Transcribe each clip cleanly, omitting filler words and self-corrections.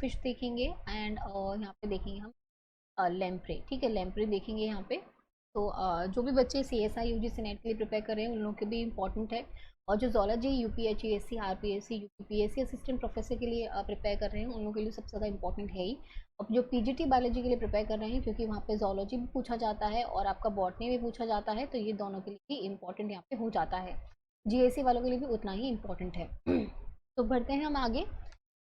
Fish देखेंगे and यहाँ पे देखेंगे हम लेम्प्रे, ठीक है, लेम्प्रे देखेंगे यहाँ पे। तो जो भी बच्चे CSI UGC नेट के लिए प्रिपेयर कर रहे हैं उन लोगों के भी इंपॉर्टेंट है, और जो zoology UPHESC RPSC UPPSC assistant professor के लिए प्रिपेयर कर रहे हैं उन लोगों के लिए सबसे ज़्यादा इंपॉर्टेंट है ही। अब जो PGT बायोलॉजी के लिए प्रिपेयर कर रहे हैं, क्योंकि वहाँ पे जोलॉजी भी पूछा जाता है और आपका बॉटनी भी पूछा जाता है, तो ये दोनों के लिए भी इंपॉर्टेंट यहाँ पे हो जाता है। GSC वालों के लिए भी उतना ही इंपॉर्टेंट है। तो बढ़ते हैं हम आगे।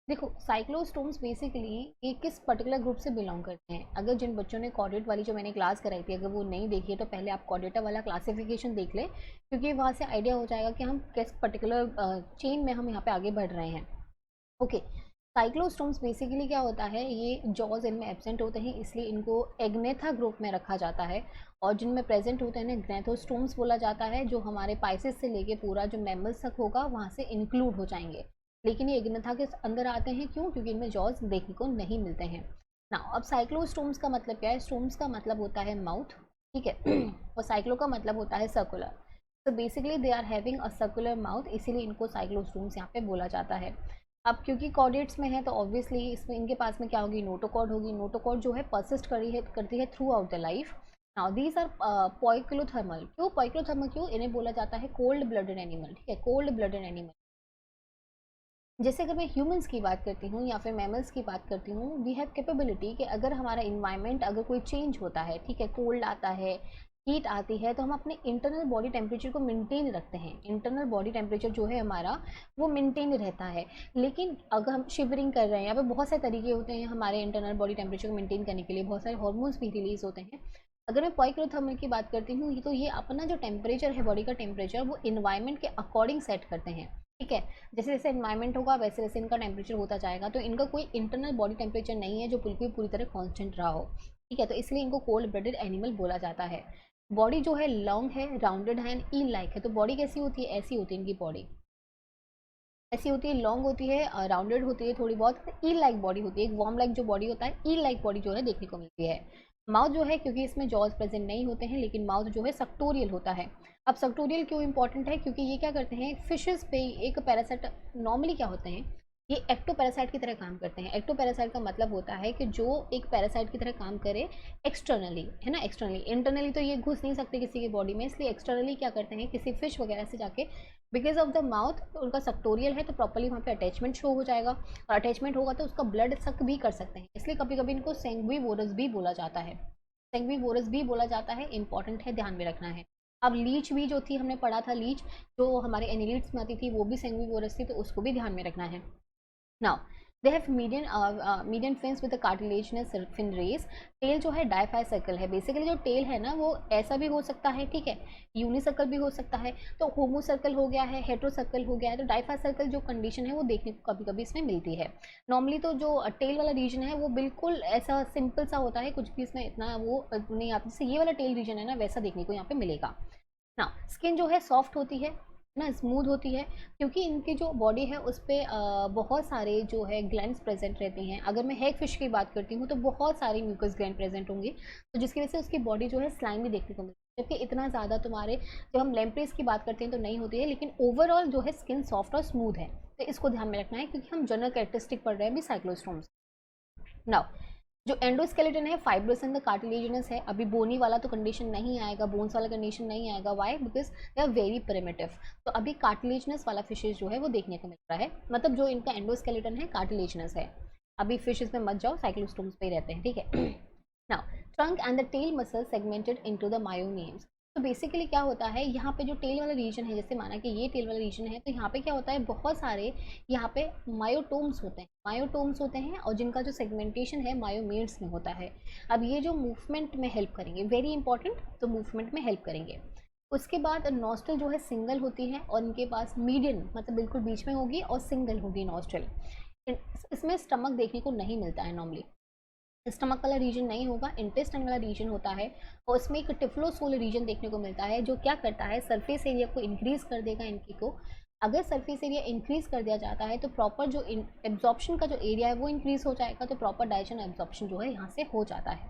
देखो, साइक्लोस्टोम्स बेसिकली ये किस पर्टिकुलर ग्रुप से बिलोंग करते हैं। अगर जिन बच्चों ने कॉर्डेट वाली जो मैंने क्लास कराई थी, अगर वो नहीं देखी है तो पहले आप कॉर्डेटा वाला क्लासिफिकेशन देख लें, क्योंकि वहाँ से आइडिया हो जाएगा कि हम किस पर्टिकुलर चेन में हम यहाँ पे आगे बढ़ रहे हैं। ओके, साइक्लोस्टोम्स बेसिकली क्या होता है, ये जॉज इनमें एब्सेंट होते हैं इसलिए इनको एग्नेथा ग्रुप में रखा जाता है, और जिनमें प्रेजेंट होते हैं ग्नेथोस्टोम्स बोला जाता है, जो हमारे पाइसेस से लेके पूरा जो मैमल्स तक होगा वहाँ से इंक्लूड हो जाएंगे। लेकिन ये एग्नेथा के अंदर आते हैं, क्यों? क्योंकि इनमें जॉज देखने को नहीं मिलते हैं ना। अब साइक्लोस्टोम्स का मतलब क्या है? स्टोम्स का मतलब होता है माउथ, ठीक है, और साइक्लो का मतलब होता है सर्कुलर। तो basically they are having a circular mouth, इसीलिए इनको साइक्लोस्टोम्स यहाँ पे बोला जाता है। अब क्योंकि कॉर्डेट्स में है तो ऑब्वियसली इसमें इनके पास में क्या होगी, नोटोकॉर्ड होगी। नोटोकॉर्ड जो है परसिस्ट करती है throughout the life. Now these are poikilothermal. क्यों पॉइक्लोथर्मल? क्यों इन्हें बोला जाता है कोल्ड ब्लडेड एनिमल, ठीक है, कोल्ड ब्लडेड एनिमल। जैसे अगर मैं ह्यूमंस की बात करती हूँ या फिर मैमल्स की बात करती हूँ, वी हैव कैपेबिलिटी कि अगर हमारा इन्वायरमेंट अगर कोई चेंज होता है, ठीक है, कोल्ड आता है, हीट आती है, तो हम अपने इंटरनल बॉडी टेम्परेचर को मेंटेन रखते हैं। इंटरनल बॉडी टेम्परेचर जो है हमारा वो मेंटेन रहता है। लेकिन अगर हम शिवरिंग कर रहे हैं, यहाँ पे बहुत सारे तरीके होते हैं हमारे इंटरनल बॉडी टेम्परेचर को मेंटेन करने के लिए, बहुत सारे हॉर्मोन्स भी रिलीज होते हैं। अगर मैं पॉइक्रोथर्मल की बात करती हूँ तो ये अपना जो टेम्परेचर है, बॉडी का टेम्परेचर, वो इन्वायरमेंट के अकॉर्डिंग सेट करते हैं, ठीक है। जैसे जैसे इन्वायरमेंट होगा वैसे वैसे इनका टेम्परेचर होता जाएगा, तो इनका कोई इंटरनल बॉडी टेम्परेचर नहीं है जो बिल्कुल पूरी तरह कांस्टेंट रहा हो, ठीक है, तो इसलिए इनको कोल्ड ब्लडेड एनिमल बोला जाता है। बॉडी जो है लॉन्ग है, राउंडेड है एंड ईल लाइक है। तो बॉडी कैसी होती है? ऐसी होती है इनकी बॉडी, ऐसी होती है, लॉन्ग होती है, राउंडेड होती है थोड़ी बहुत, ईल लाइक बॉडी होती है। एक वॉर्म लाइक जो बॉडी होता है, ईल लाइक बॉडी जो है देखने को मिलती है। माउथ जो है, क्योंकि इसमें जॉज प्रेजेंट नहीं होते हैं, लेकिन माउथ जो है सक्टोरियल होता है। अब सक्टोरियल क्यों इंपॉर्टेंट है? क्योंकि ये क्या करते हैं, फिशेस पे एक पैरासाइट, नॉर्मली क्या होते हैं, ये एक्टो पैरासाइट की तरह काम करते हैं। एक्टो पैरासाइट का मतलब होता है कि जो एक पैरासाइट की तरह काम करे एक्सटर्नली, है ना, एक्सटर्नली। इंटरनली तो ये घुस नहीं सकते किसी की बॉडी में, इसलिए एक्सटर्नली क्या करते हैं, किसी फिश वगैरह से जाके, बिकॉज ऑफ द माउथ उनका सक्टोरियल है तो प्रॉपर्ली वहाँ पे अटैचमेंट शो हो जाएगा, और अटैचमेंट होगा तो उसका ब्लड सक भी कर सकते हैं, इसलिए कभी कभी इनको सेंग्विवोरस भी बोला जाता है। सेंग्विवोरस भी बोला जाता है, इंपॉर्टेंट है, ध्यान में रखना है। अब लीच भी जो थी, हमने पढ़ा था लीच, जो हमारे एनिलिड्स में आती थी, वो भी सेंग्विवोरस थी, तो उसको भी ध्यान में रखना है। Now, they have median fins with a cartilaginous fin rays. Tail जो है डाइफाई सर्कल है। बेसिकली जो टेल है ना वो ऐसा भी हो सकता है, ठीक है, यूनिसर्कल भी हो सकता है। तो होमो सर्कल हो गया है, हेट्रो सर्कल हो गया है, तो डाइफाई सर्कल जो कंडीशन है वो देखने को कभी कभी इसमें मिलती है। नॉर्मली तो जो टेल वाला रीजन है वो बिल्कुल ऐसा सिंपल सा होता है, कुछ भी इसमें इतना वो नहीं आता, जैसे ये वाला टेल रीजन है ना वैसा देखने को यहाँ पे मिलेगा ना। स्किन जो है सॉफ्ट होती है ना, स्मूथ होती है, क्योंकि इनकी जो बॉडी है उस पर बहुत सारे जो है ग्लैंड्स प्रेजेंट रहती हैं। अगर मैं हैग फिश की बात करती हूँ तो बहुत सारी म्यूकस ग्लैंड प्रेजेंट होंगी, तो जिसकी वजह से उसकी बॉडी जो है स्लाइमी देखने को मिलती है, जबकि इतना ज़्यादा तुम्हारे, जब हम लैम्प्रेस की बात करते हैं तो नहीं होती है, लेकिन ओवरऑल जो है स्किन सॉफ्ट और स्मूथ है। तो इसको ध्यान में रखना है, क्योंकि हम जनरल कैरेक्टरिस्टिक पढ़ रहे हैं अभी साइक्लोस्टोम्स। नाउ, जो एंडोस्केलेटन है फाइब्रस एंड द कार्टिलेजिनस है। अभी बोनी वाला तो कंडीशन नहीं आएगा, बोन्स वाला कंडीशन नहीं आएगा। Why? Because they are very primitive. तो अभी कार्टिलेजिनस वाला फिशेज जो है वो देखने को मिल रहा है, मतलब जो इनका एंडोस्केलेटन है कार्टिलेजिनस है। अभी फिशेज में मत जाओ, साइक्लोस्टोम्स पे ही रहते हैं, ठीक है। Now, trunk and the tail muscle segmented into the myonemes. तो बेसिकली क्या होता है, यहाँ पे जो टेल वाला रीजन है, जैसे माना कि ये टेल वाला रीजन है, तो यहाँ पे क्या होता है, बहुत सारे यहाँ पे मायोटोम्स होते हैं, मायोटोम्स होते हैं, और जिनका जो सेगमेंटेशन है मायोमीड्स में होता है। अब ये जो मूवमेंट में हेल्प करेंगे, वेरी इंपॉर्टेंट, तो मूवमेंट में हेल्प करेंगे। उसके बाद नॉस्ट्रल जो है सिंगल होती है, और इनके पास मीडियन मतलब बिल्कुल बीच में होगी, और सिंगल होगी नॉस्ट्रल। इसमें स्टमक देखने को नहीं मिलता है नॉर्मली, स्टमक वाला रीजन नहीं होगा, इंटेस्टाइन वाला रीजन होता है, और उसमें एक टिफ्लोसोल रीजन देखने को मिलता है, जो क्या करता है, सरफेस एरिया को इंक्रीज कर देगा इनकी को। अगर सरफेस एरिया इंक्रीज कर दिया जाता है तो प्रॉपर जो एब्जॉर्प्शन का जो एरिया है वो इंक्रीज हो जाएगा, तो प्रॉपर डाइजेशन एब्जॉर्प्शन जो है यहाँ से हो जाता है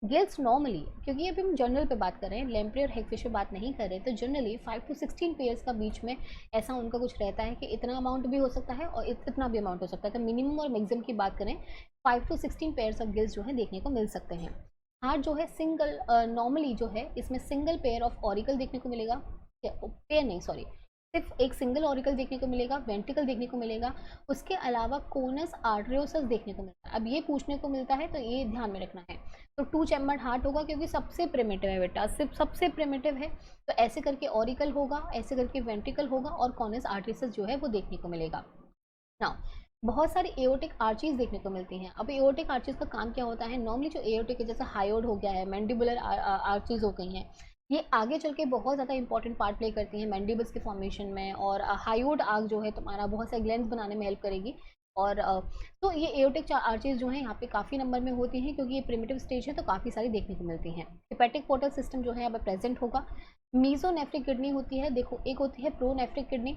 गिल्स नॉर्मली, क्योंकि अभी हम जनरल पे बात कर रहे हैं, लैम्प्रे और हैगफिश पे बात नहीं कर रहे, तो जनरली 5 to 16 पेयर्स का बीच में ऐसा उनका कुछ रहता है कि इतना अमाउंट भी हो सकता है और इतना भी अमाउंट हो सकता है। तो मिनिमम और मैक्सिमम की बात करें 5 to 16 पेयर्स ऑफ गिल्स जो है देखने को मिल सकते हैं। हार्ट जो है सिंगल, नॉर्मली जो है इसमें सिंगल पेयर ऑफ ऑरिकल देखने को मिलेगा, पेयर नहीं सॉरी, सिर्फ एक सिंगल ऑरिकल देखने को मिलेगा, वेंट्रिकल देखने को मिलेगा, उसके अलावा कोनस आर्टरियोसस देखने को मिलता है। अब ये पूछने को मिलता है तो ये ध्यान में रखना है। तो 2 चैम्बर्ड हार्ट होगा क्योंकि सबसे प्रिमिटिव है बेटा, सिर्फ सबसे प्रिमिटिव है, तो ऐसे करके ऑरिकल होगा, ऐसे करके वेंट्रिकल होगा और कॉनस आर्टरियोसस जो है वो देखने को मिलेगा। नाउ बहुत सारी एओर्टिक आर्चीज देखने को मिलती हैं। अब एओर्टिक आर्चीज का काम क्या होता है, नॉर्मली जो एओर्टिक है जैसे हायोड हो गया है, मैंडिबुलर आर्चीज हो गई हैं, ये आगे चल के बहुत ज़्यादा इंपॉर्टेंट पार्ट प्ले करती हैं मैंडिबल्स के फॉर्मेशन में, और हायोड आर्क जो है तुम्हारा बहुत से ग्लैंड्स बनाने में हेल्प करेगी। और तो ये एओर्टिक आर्चीज जो है यहाँ पे काफ़ी नंबर में होती हैं क्योंकि ये प्रिमिटिव स्टेज है, तो काफ़ी सारी देखने को मिलती हैं। हिपैटिक पोर्टल सिस्टम जो है यहाँ पे प्रेजेंट होगा। मीजोनेफ्रिक किडनी होती है, देखो एक होती है प्रोनेफ्रिक किडनी,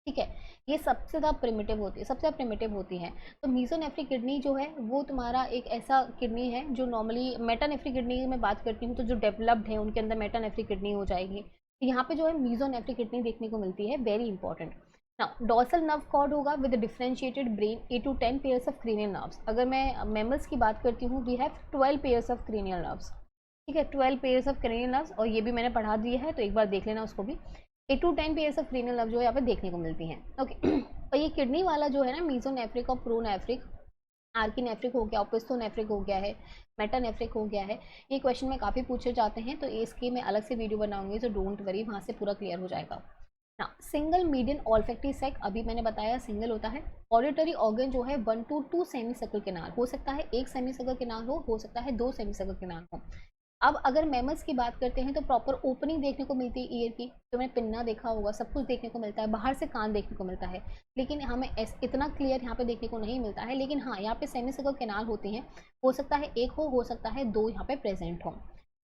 ठीक है, ये सबसे ज़्यादा प्रिमिटिव होती है, सबसे ज़्यादा प्रिमिटिव होती है। तो मीजोनेफ्रिक किडनी जो है वो तुम्हारा एक ऐसा किडनी है जो नॉर्मली, मेटानेफ्रिक किडनी की मैं बात करती हूँ तो जो डेवलप्ड है उनके अंदर मेटानेफ्रिक किडनी हो जाएगी। तो यहाँ पे जो है मीजोनेफ्रिक किडनी देखने को मिलती है, very important. Now dorsal nerve cord होगा with differentiated brain, 8 to 10 pairs of cranial nerves. अगर मैं मेमल्स की बात करती हूँ, we have 12 pairs of cranial nerves, ठीक है, 12 पेयर्स ऑफ क्रेनियल नर्व्स, और ये भी मैंने पढ़ा दिया है तो एक बार देख लेना उसको भी। 8 to 10 pairs of cranial nerve जो है यहाँ पे देखने को मिलती हैं, ओके। और ये किडनी वाला जो है ना, मीजोनेफ्रिक और प्रोनेफ्रिक, आर्किनेफ्रिक हो गया, ओपिस्थोनेफ्रिक हो गया है, मेटानेफ्रिक हो गया है, ये क्वेश्चन में काफ़ी पूछे जाते हैं, तो इसकी मैं अलग से वीडियो बनाऊंगी, तो डोंट वरी, वहाँ से पूरा क्लियर हो जाएगा ना। सिंगल मीडियन ऑल्फैक्टरी सैक, अभी मैंने बताया सिंगल होता है। ऑडिटरी ऑर्गन जो है 1 to 2 सेमी सर्कल केनाल हो सकता है, एक सेमी सर्कल केनाल हो सकता है 2 सेमी सर्कल केनाल हो। अब अगर मैमल्स की बात करते हैं तो प्रॉपर ओपनिंग देखने को मिलती है ईयर की, तो मैंने पिन्ना देखा होगा, सब कुछ देखने को मिलता है, बाहर से कान देखने को मिलता है, लेकिन हमें इतना क्लियर यहाँ पे देखने को नहीं मिलता है। लेकिन हाँ, यहाँ पे सेमी सर्कल कैनाल होती हैं, हो सकता है एक हो सकता है दो यहाँ पे प्रेजेंट हो।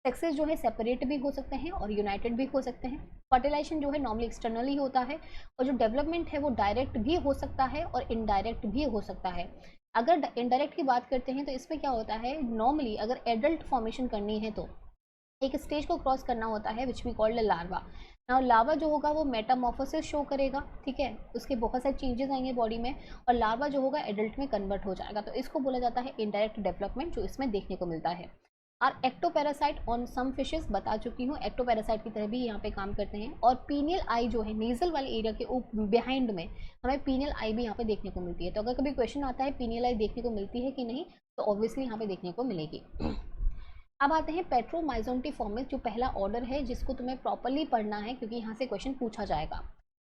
सेक्सेस जो है सेपरेट भी हो सकते हैं और यूनाइटेड भी हो सकते हैं। फर्टिलाइजेशन जो है नॉर्मली एक्सटर्नली होता है, और जो डेवलपमेंट है वो डायरेक्ट भी हो सकता है और इनडायरेक्ट भी हो सकता है। अगर इनडायरेक्ट की बात करते हैं तो इसमें क्या होता है, नॉर्मली अगर एडल्ट फॉर्मेशन करनी है तो एक स्टेज को क्रॉस करना होता है which we called larva. Now larva जो होगा वो मेटामॉर्फोसिस शो करेगा, ठीक है, उसके बहुत सारे चेंजेस आएंगे बॉडी में, और लार्वा जो होगा एडल्ट में कन्वर्ट हो जाएगा, तो इसको बोला जाता है इनडायरेक्ट डेवलपमेंट जो इसमें देखने को मिलता है। और एक्टोपैरासाइट ऑन सम फिशेस बता चुकी हूँ, एक्टोपैरासाइट की तरह भी यहाँ पे काम करते हैं। और पीनियल आई जो है नेजल वाले एरिया के बिहाइंड में हमें पीनियल आई भी यहाँ पे देखने को मिलती है। तो अगर कभी क्वेश्चन आता है पीनियल आई देखने को मिलती है कि नहीं, तो ऑब्वियसली यहाँ पे देखने को मिलेगी। अब आते हैं पेट्रोमाइजोन्टिफॉर्मिस, जो पहला ऑर्डर है जिसको तुम्हें प्रॉपरली पढ़ना है क्योंकि यहाँ से क्वेश्चन पूछा जाएगा।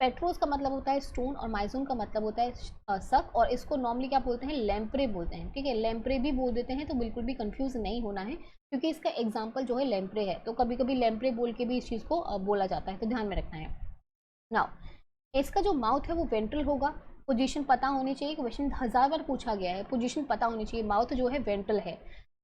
पेट्रोस का मतलब होता है स्टोन और माइजोन का मतलब होता है सक, और इसको नॉर्मली क्या बोलते हैं, लैम्प्रे बोलते हैं, ठीक है, लैम्प्रे भी बोल देते हैं, तो बिल्कुल भी कंफ्यूज नहीं होना है क्योंकि इसका एग्जाम्पल जो है लैम्प्रे है, तो कभी कभी लैम्प्रे बोल के भी इस चीज़ को बोला जाता है, तो ध्यान में रखना है। नाउ इसका जो माउथ है वो वेंट्रल होगा, पोजीशन पता होनी चाहिए, क्वेश्चन 1000 बार पूछा गया है, पोजीशन पता होनी चाहिए, माउथ जो है वेंट्रल है।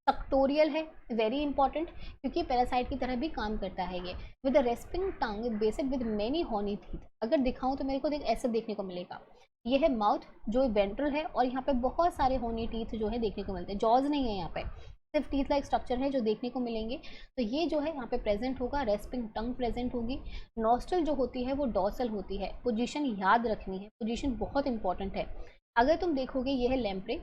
सक्टोरियल है, वेरी इंपॉर्टेंट, क्योंकि पैरासाइट की तरह भी काम करता है ये। With respiring tongue basic with many horny teeth, अगर दिखाऊं तो मेरे को ऐसे देखने को मिलेगा, ये है माउथ जो वेंट्रल है, और यहाँ पे बहुत सारे हॉनी टीथ जो है देखने को मिलते हैं, जॉज नहीं है यहाँ पे, सिर्फ टीथ लाइक स्ट्रक्चर है जो देखने को मिलेंगे, तो ये जो है यहाँ पे प्रेजेंट होगा। रेस्पिंग टंग प्रेजेंट होगी। नॉस्ट्रल जो होती है वो डॉर्सल होती है। पोजीशन याद रखनी है, पोजीशन बहुत इंपॉर्टेंट है। अगर तुम देखोगे ये है लैम्प्रे,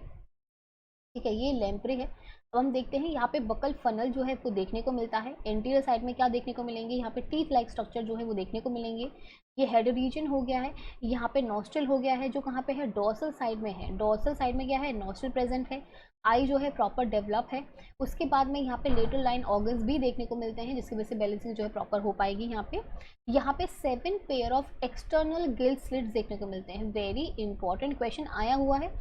ठीक है, ये लैम्प्रे है। अब हम देखते हैं यहाँ पे बकल फनल जो है वो देखने को मिलता है। एंटीरियर साइड में क्या देखने को मिलेंगे, यहाँ पे टीथ लाइक स्ट्रक्चर जो है वो देखने को मिलेंगे। ये हेड रीजन हो गया है। यहाँ पे नॉस्ट्रल हो गया है जो कहाँ पे है, डॉर्सल साइड में है। डॉर्सल साइड में क्या है, नॉस्ट्रल प्रेजेंट है। आई जो है प्रॉपर डेवलप है। उसके बाद में यहाँ पे लेटरल लाइन ऑर्गन्स भी देखने को मिलते हैं जिसकी वजह से बैलेंसिंग जो है प्रॉपर हो पाएगी। यहाँ पे 7 pair of external gill slits देखने को मिलते हैं। वेरी इंपॉर्टेंट क्वेश्चन आया हुआ है।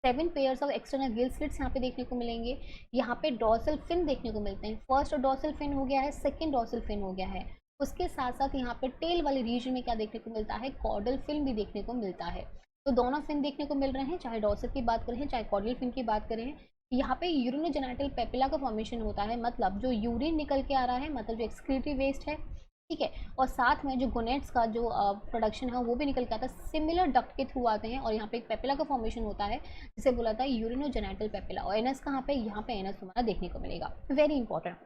7 pairs of external gill slits यहाँ पे देखने को मिलेंगे। यहाँ पे डॉर्सल फिन देखने को मिलते हैं। फर्स्ट डॉर्सल फिन हो गया है, सेकंड डॉर्सल फिन हो गया है। उसके साथ साथ यहाँ पे टेल वाले रीजन में क्या देखने को मिलता है, कॉर्डल फिन भी देखने को मिलता है। तो दोनों फिन देखने को मिल रहे हैं, चाहे डॉर्सल की बात करें चाहे कॉर्डल फिन की बात करें। यहाँ पे यूरिनोजेनिटल पेपिला का फॉर्मेशन होता है, मतलब जो यूरिन निकल के आ रहा है, मतलब जो एक्सक्रीटरी वेस्ट है ठीक है। और साथ में जो गोनेट्स का जो प्रोडक्शन है वो भी निकल के आता है, सिमिलर डक्ट के थ्रू आते हैं, और यहाँ पे एक पेपिला का फॉर्मेशन होता है जिसे बोला था यूरिनोजेनाइटल पेपिला, और एनस कहाँ पे, यहाँ पे एनस हमारा देखने को मिलेगा, वेरी इंपॉर्टेंट।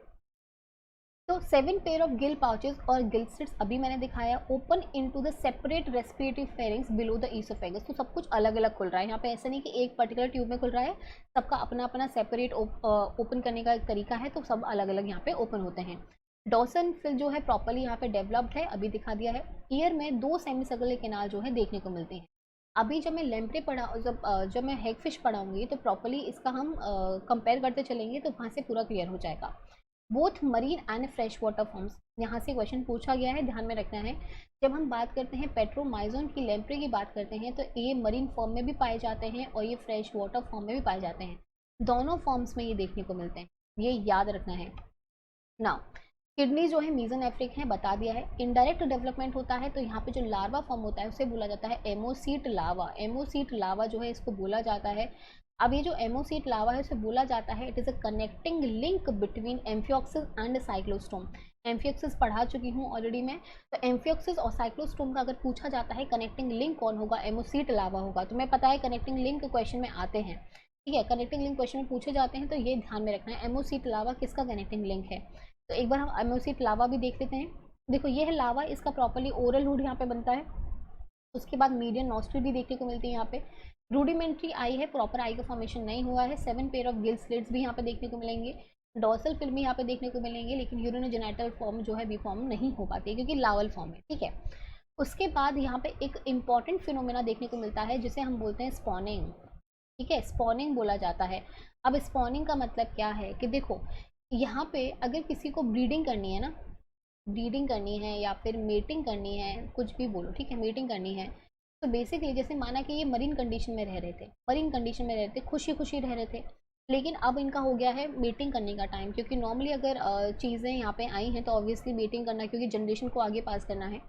तो 7 पेयर ऑफ गिल पाउचेस और गिल स्लिट्स अभी मैंने दिखाया, open into the separate respiratory pharynx below the oesophagus. तो सब कुछ अलग अलग खुल रहा है यहाँ पे, ऐसा नहीं कि एक पर्टिकुलर ट्यूब में खुल रहा है, सबका अपना अपना सेपरेट ओपन करने का एक तरीका है, तो सब अलग अलग यहाँ पे ओपन होते हैं। डॉर्सल फिल जो है प्रॉपरली यहाँ पे डेवलप्ड है, अभी दिखा दिया है। ईयर में 2 सेमी सर्कुलर कैनाल जो है देखने को मिलते हैं। अभी जब मैं लेम्प्रे पढ़ा, जब मैं हैगफिश पढ़ाऊंगी तो प्रॉपरली इसका हम कंपेयर करते चलेंगे, तो वहाँ से पूरा क्लियर हो जाएगा। Both marine and fresh water forms, यहाँ से क्वेश्चन पूछा गया है, ध्यान में रखना है। जब हम बात करते हैं पेट्रोमाइजोन की, लेम्प्रे की बात करते हैं, तो ये मरीन फॉर्म में भी पाए जाते हैं और ये फ्रेश वाटर फॉर्म में भी पाए जाते हैं, दोनों फॉर्म्स में ये देखने को मिलते हैं, ये याद रखना है ना। किडनी जो है मीजोनेफ्रिक है, बता दिया है। इनडायरेक्ट डेवलपमेंट होता है, तो यहाँ पे जो लार्वा फॉर्म होता है उसे बोला जाता है एमोसीट लावा। एमोसीट लावा जो है इसको बोला जाता है। अब ये जो एमोसीट लावा है उसे बोला जाता है, it is a connecting link between amphioxus and cyclostome. Amphioxus पढ़ा चुकी हूँ ऑलरेडी मैं, तो एम्फियोक्सिस और साइक्लोस्टोम का अगर पूछा जाता है कनेक्टिंग लिंक कौन होगा, एमोसीट लावा होगा। तो मैं पता है कनेक्टिंग लिंक क्वेश्चन में आते हैं, ठीक है, कनेक्टिंग लिंक क्वेश्चन में पूछे जाते हैं, तो ये ध्यान में रखना है एमोसीट लावा किसका कनेक्टिंग लिंक है। तो एक बार हम एमोसीट लावा भी देख लेते हैं। देखो ये है लावा, इसका प्रॉपरली ओरल हुड यहाँ पे बनता है। उसके बाद मीडियन नॉस्ट्रिल भी देखने को मिलती है यहाँ पे। रूडिमेंट्री आई है, प्रॉपर आई का फॉर्मेशन नहीं हुआ है। 7 पेयर ऑफ गिल स्लिट्स भी यहाँ पे देखने को मिलेंगे। डॉर्सल फिल्म भी यहाँ पे देखने को मिलेंगे, लेकिन यूरिनोजेनाइटल फॉर्म जो है बी फॉर्म नहीं हो पाती है क्योंकि लावल फॉर्म है, ठीक है। उसके बाद यहाँ पे एक इंपॉर्टेंट फिनोमेना देखने को मिलता है जिसे हम बोलते हैं स्पॉनिंग, ठीक है, स्पॉनिंग बोला जाता है। अब स्पॉनिंग का मतलब क्या है कि देखो यहाँ पे अगर किसी को ब्रीडिंग करनी है ना, ब्रीडिंग करनी है या फिर मेटिंग करनी है, कुछ भी बोलो, ठीक है, मेटिंग करनी है, तो बेसिकली जैसे माना कि ये मरीन कंडीशन में रह रहे थे, मरीन कंडीशन में रहते खुशी खुशी रह रहे थे, लेकिन अब इनका हो गया है मीटिंग करने का टाइम, क्योंकि नॉर्मली अगर चीज़ें यहाँ पे आई हैं तो ऑब्वियसली मीटिंग करना, क्योंकि जनरेशन को आगे पास करना है।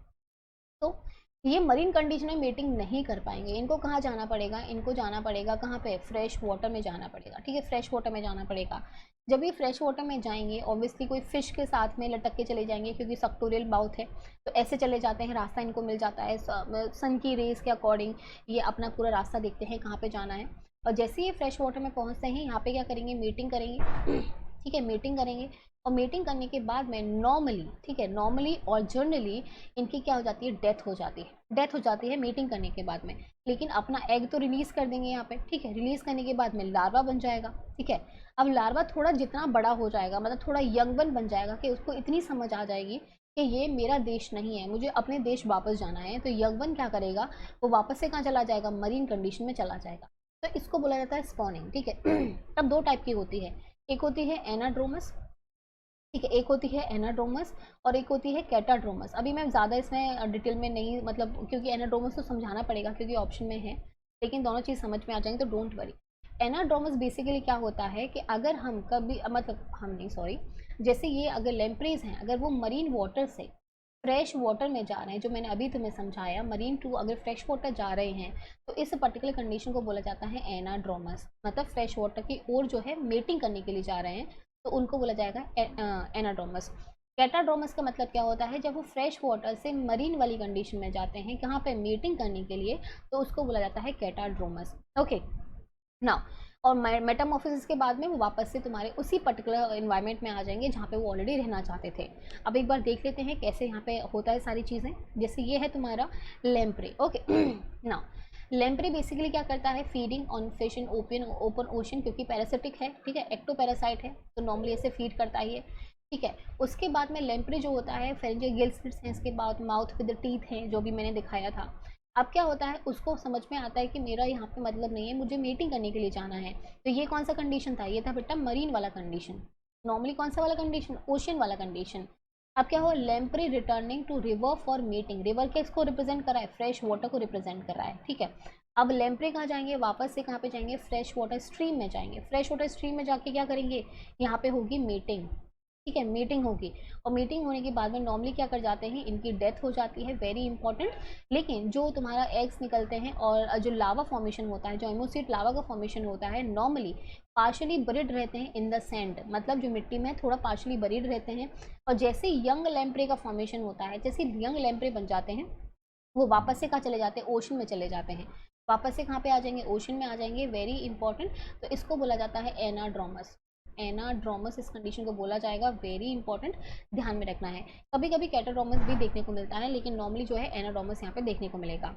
तो ये मरीन कंडीशन में मीटिंग नहीं कर पाएंगे, इनको कहाँ जाना पड़ेगा, इनको जाना पड़ेगा कहाँ पे, फ्रेश वाटर में जाना पड़ेगा, ठीक है, फ्रेश वाटर में जाना पड़ेगा। जब ये फ्रेश वाटर में जाएंगे ऑब्वियसली कोई फिश के साथ में लटक के चले जाएंगे, क्योंकि सक्टोरियल माउथ है, तो ऐसे चले जाते हैं, रास्ता इनको मिल जाता है सन की रेस के अकॉर्डिंग, ये अपना पूरा रास्ता देखते हैं कहाँ पे जाना है। और जैसे ही ये फ्रेश वाटर में पहुँचते हैं, यहाँ पे क्या करेंगे, मीटिंग करेंगे, ठीक है, मीटिंग करेंगे। और मीटिंग करने के बाद में नॉर्मली, ठीक है, नॉर्मली और जनरली इनकी क्या हो जाती है, डेथ हो जाती है, डेथ हो जाती है मीटिंग करने के बाद में। लेकिन अपना एग तो रिलीज़ कर देंगे यहाँ पे, ठीक है, रिलीज़ करने के बाद में लार्वा बन जाएगा, ठीक है। अब लार्वा थोड़ा जितना बड़ा हो जाएगा, मतलब थोड़ा यंग वन बन जाएगा कि उसको इतनी समझ आ जाएगी कि ये मेरा देश नहीं है, मुझे अपने देश वापस जाना है, तो यंग वन क्या करेगा, वो वापस से कहाँ चला जाएगा, मरीन कंडीशन में चला जाएगा। तो इसको बोला जाता है स्पॉनिंग, ठीक है। अब 2 टाइप की होती है, एक होती है एनाड्रोमस, ठीक है, एक होती है एनाड्रोमस और एक होती है कैटाड्रोमस। अभी मैं ज़्यादा इसमें डिटेल में नहीं, मतलब क्योंकि एनाड्रोमस तो समझाना पड़ेगा क्योंकि ऑप्शन में है, लेकिन दोनों चीज़ समझ में आ जाएंगे तो डोंट वरी। एनाड्रोमस बेसिकली क्या होता है कि अगर हम कभी, मतलब हम नहीं, सॉरी, जैसे ये अगर लेम्प्रेज हैं, अगर वो मरीन वाटर से फ्रेश वाटर में जा रहे हैं, जो मैंने अभी तुम्हें समझाया, मरीन टू अगर फ्रेश वाटर जा रहे हैं, तो इस पर्टिकुलर कंडीशन को बोला जाता है एनाड्रोमस, मतलब फ्रेश वाटर की ओर जो है मेटिंग करने के लिए जा रहे हैं, तो उनको बोला जाएगा एनाड्रोमस। कैटाड्रोमस का मतलब क्या होता है, जब वो फ्रेश वाटर से मरीन वाली कंडीशन में जाते हैं कहाँ पे, मीटिंग करने के लिए, तो उसको बोला जाता है कैटाड्रोमस, ओके ना। और मेटामॉर्फोसिस के बाद में वो वापस से तुम्हारे उसी पर्टिकुलर इन्वायरमेंट में आ जाएंगे जहाँ पे वो ऑलरेडी रहना चाहते थे। अब एक बार देख लेते हैं कैसे यहाँ पे होता है सारी चीज़ें। जैसे ये है तुम्हारा लेम्प्रे, ओके ना। लेम्प्रे बेसिकली क्या करता है, feeding on fish in open ocean, क्योंकि पैरासिटिक है, ठीक है, एक्टो पैरासाइट है, तो नॉर्मली ऐसे फीड करता ही है, ठीक है। उसके बाद में लेम्प्रे जो होता है, फेरेंजियल गिल स्लिट्स हैं, इसके बाद माउथ विद टीथ हैं, जो भी मैंने दिखाया था। अब क्या होता है, उसको समझ में आता है कि मेरा यहाँ पे मतलब नहीं है, मुझे मीटिंग करने के लिए जाना है। तो ये कौन सा कंडीशन था, ये था बेटा मरीन वाला कंडीशन। नॉर्मली कौन सा वाला कंडीशन, ओशन वाला कंडीशन। अब क्या हुआ, lamprey returning to river for meeting, river के इसको रिप्रेजेंट कर रहा है, फ्रेश वाटर को रिप्रेजेंट कर रहा है, ठीक है। अब लेम्प्रे कहाँ जाएंगे, वापस से कहाँ पे जाएंगे, फ्रेश वाटर स्ट्रीम में जाएंगे। फ्रेश वाटर स्ट्रीम में जाके क्या करेंगे, यहाँ पे होगी मीटिंग, ठीक है, मीटिंग होगी और मीटिंग होने के बाद में नॉर्मली क्या कर जाते हैं, इनकी डेथ हो जाती है, वेरी इंपॉर्टेंट। लेकिन जो तुम्हारा एग्स निकलते हैं और जो लावा फॉर्मेशन होता है, जो एमोसीट लावा का फॉर्मेशन होता है, नॉर्मली पार्शली बरीड रहते हैं इन द सैंड, मतलब जो मिट्टी में थोड़ा पार्शली बरीड रहते हैं। और जैसे यंग लैम्प्रे का फॉर्मेशन होता है, जैसे यंग लैम्प्रे बन जाते हैं, वो वापस से कहाँ चले जाते हैं, ओशन में चले जाते हैं। वापस से कहाँ पे आ जाएंगे, ओशन में आ जाएंगे, वेरी इंपॉर्टेंट। तो इसको बोला जाता है एनाड्रोमस। एनाड्रोमस इस कंडीशन को बोला जाएगा, वेरी इंपॉर्टेंट, ध्यान में रखना है। कभी कभी कैटाड्रोमस भी देखने को मिलता है, लेकिन नॉर्मली जो है एनाड्रोमस यहाँ पे देखने को मिलेगा।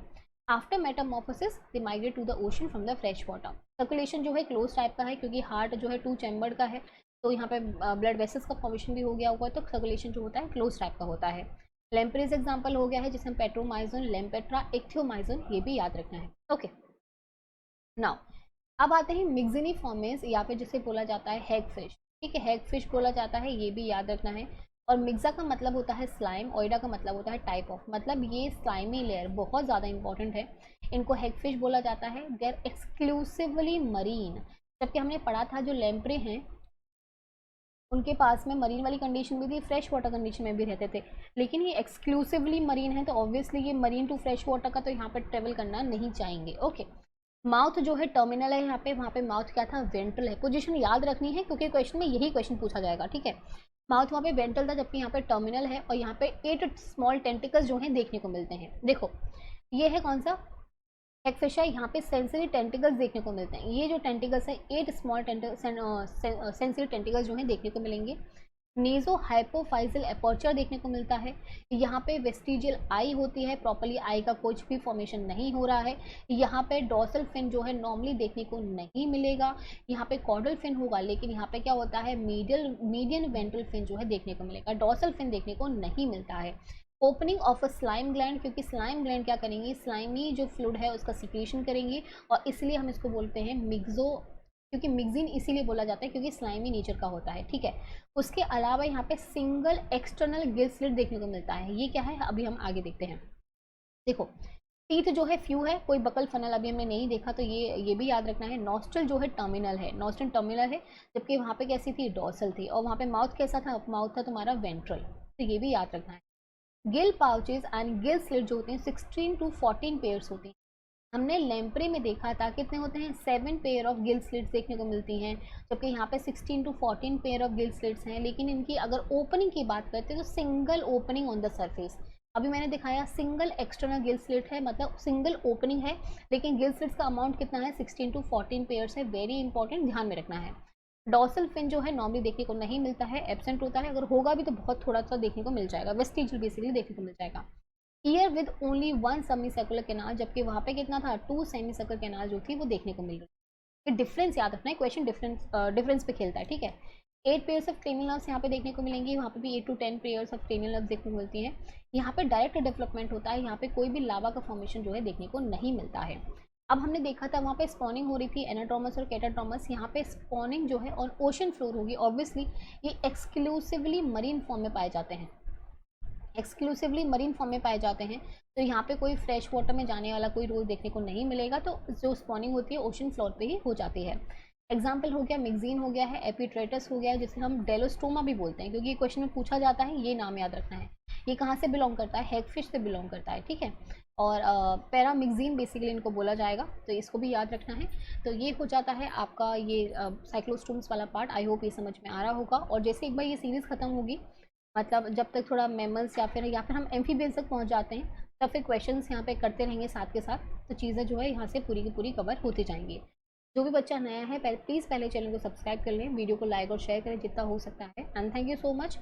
After metamorphosis they migrate to the ocean from the fresh water. Circulation जो है क्लोज टाइप का है, क्योंकि हार्ट जो है 2 चैम्बर का है, तो यहाँ पे ब्लड वेसल्स का फॉर्मेशन भी हो गया होगा, तो सर्कुलेशन जो होता है क्लोज टाइप का होता है। लेम्प्रेज एग्जाम्पल हो गया है, जिसमें पेट्रोमाइजन, लेम्पेट्रा, इक्थियोमाइजन, ये भी याद रखना है। ओके, नाउ अब आते हैं मिक्सिनी फॉर्मेस, या फिर जिसे बोला जाता है हैग फिश। ठीक है, हैग फिश बोला जाता है, ये भी याद रखना है। और मिक्सा का मतलब होता है स्लाइम, ओइडा का मतलब होता है टाइप ऑफ, मतलब ये स्लाइमी लेयर बहुत ज़्यादा इंपॉर्टेंट है। इनको हैग फिश बोला जाता है। दे आर एक्सक्लूसिवली मरीन, जबकि हमने पढ़ा था जो लेम्प्रे हैं उनके पास में मरीन वाली कंडीशन भी थी, फ्रेश वाटर कंडीशन में भी रहते थे, लेकिन ये एक्सक्लूसिवली मरीन है, तो ऑब्वियसली ये मरीन टू फ्रेश वाटर का तो यहाँ पर ट्रेवल करना नहीं चाहेंगे। ओके, माउथ जो है टर्मिनल है यहाँ पे, वहाँ पे माउथ क्या था, वेंट्रल है। पोजीशन याद रखनी है क्योंकि क्वेश्चन में यही क्वेश्चन पूछा जाएगा। ठीक है, माउथ वहाँ पे वेंट्रल था, जबकि यहाँ पे टर्मिनल है, और यहाँ पे 8 स्मॉल टेंटिकल्स जो हैं देखने को मिलते हैं। देखो ये है कौन सा, हैगफिश है, यहाँ पे सेंसरी टेंटिकल्स देखने को मिलते हैं। ये जो टेंटिकल्स है 8 स्मॉल सेंसरी टेंटिकल्स जो हैं देखने को मिलेंगे। नेजो हाइपोफाइजल एपर्चर देखने को मिलता है। यहाँ पे वेस्टिजियल आई होती है, प्रॉपरली आई का कुछ भी फॉर्मेशन नहीं हो रहा है। यहाँ पे डॉर्सल फिन जो है नॉर्मली देखने को नहीं मिलेगा। यहाँ पे कॉर्डल फिन होगा, लेकिन यहाँ पे क्या होता है, मीडियन वेंट्रल फिन जो है देखने को मिलेगा, डॉर्सल फिन देखने को नहीं मिलता है। Opening of a slime gland, क्योंकि स्लाइम ग्लैंड क्या करेंगी, स्लाइमी जो फ्लूइड है उसका सिक्रीशन करेंगी, और इसलिए हम इसको बोलते हैं मिक्सो, क्योंकि मिक्सिन इसीलिए बोला जाता है क्योंकि स्लाइमी नेचर का होता है। ठीक है, उसके अलावा यहाँ पे सिंगल एक्सटर्नल गिल स्लिट देखने को मिलता है। ये क्या है, अभी हम आगे देखते हैं। देखो टीथ जो है फ्यू है, कोई बकल फनल अभी हमने नहीं देखा, तो ये भी याद रखना है। नॉस्ट्रल जो है टर्मिनल है, नॉस्ट्रल टर्मिनल है, जबकि वहाँ पे कैसी थी, डॉर्सल थी। और वहाँ पे माउथ कैसा था, माउथ था तुम्हारा वेंट्रल, तो ये भी याद रखना है। Gill pouches and Gill slit जो होते हैं 16 to 14 पेयर्स होती हैं। हमने लेम्प्रे में देखा था कितने होते हैं, 7 पेयर ऑफ गिल स्लिट्स देखने को मिलती हैं, जबकि यहाँ पे 16 to 14 pair of gill slits हैं। लेकिन इनकी अगर ओपनिंग की बात करते हैं तो single opening on the surface. अभी मैंने दिखाया सिंगल एक्सटर्नल गिल स्लिट है, मतलब सिंगल ओपनिंग है, लेकिन गिल स्लिट्स का अमाउंट कितना है, 16 to 14 पेयर्स है, वेरी इंपॉर्टेंट, ध्यान में रखना है। डॉर्सल फिन जो है नॉर्मली देखने को नहीं मिलता है, एब्सेंट होता है, अगर होगा भी तो बहुत थोड़ा सा देखने को मिल जाएगा, वेस्टिजियल बेसिकली देखने को मिल जाएगा। Year with only 1 semi circular canal, जबकि वहाँ पे कितना था, 2 सेमी सर्कुलर कैनाल जो थी वो देखने को मिल रही है। ये डिफरेंस याद रखना है, क्वेश्चन डिफरेंस पे खेलता है। ठीक है, 8 पेयर्स ऑफ क्रेनियल नर्व्स यहाँ पे देखने को मिलेंगी, वहाँ पे भी 8 to 10 pairs of cranial nerves देखने को मिलती हैं। यहाँ पे डायरेक्ट डेवलपमेंट होता है, यहाँ पे कोई भी लावा का फॉर्मेशन जो है देखने को नहीं मिलता है। अब हमने देखा था वहाँ पे स्पॉनिंग हो रही थी, एनाट्रोमस और कैटाट्रोमस। यहाँ पे स्पॉनिंग जो है ऑन ओशन फ्लोर होगी, ऑब्वियसली ये एक्सक्लूसिवली मरीन फॉर्म में पाए जाते हैं, एक्सक्लूसिवली मरीन फॉर्म में पाए जाते हैं। तो यहाँ पे कोई फ्रेश वाटर में जाने वाला कोई रोल देखने को नहीं मिलेगा, तो जो स्पॉनिंग होती है ओशन फ्लोर पे ही हो जाती है। एग्जाम्पल हो गया मिक्सिन हो गया है, एपिट्रेटस हो गया है, जिसे हम डेलोस्टोमा भी बोलते हैं, क्योंकि ये क्वेश्चन में पूछा जाता है, ये नाम याद रखना है। ये कहाँ से बिलोंग करता है, हैगफिश से बिलोंग करता है। ठीक है, और पैरामिक्सिन बेसिकली इनको बोला जाएगा, तो इसको भी याद रखना है। तो ये हो जाता है आपका ये साइक्लोस्टोम्स वाला पार्ट। आई होप ये समझ में आ रहा होगा। और जैसे एक बार ये सीरीज़ खत्म होगी, मतलब जब तक थोड़ा मैमल्स या फिर हम एम्फीबियंस तक पहुंच जाते हैं, तब फिर क्वेश्चंस यहाँ पे करते रहेंगे साथ के साथ, तो चीज़ें जो है यहाँ से पूरी की पूरी कवर होती जाएंगी। जो भी बच्चा नया है प्लीज़ पहले चैनल को सब्सक्राइब कर लें, वीडियो को लाइक और शेयर करें जितना हो सकता है। And thank you so much.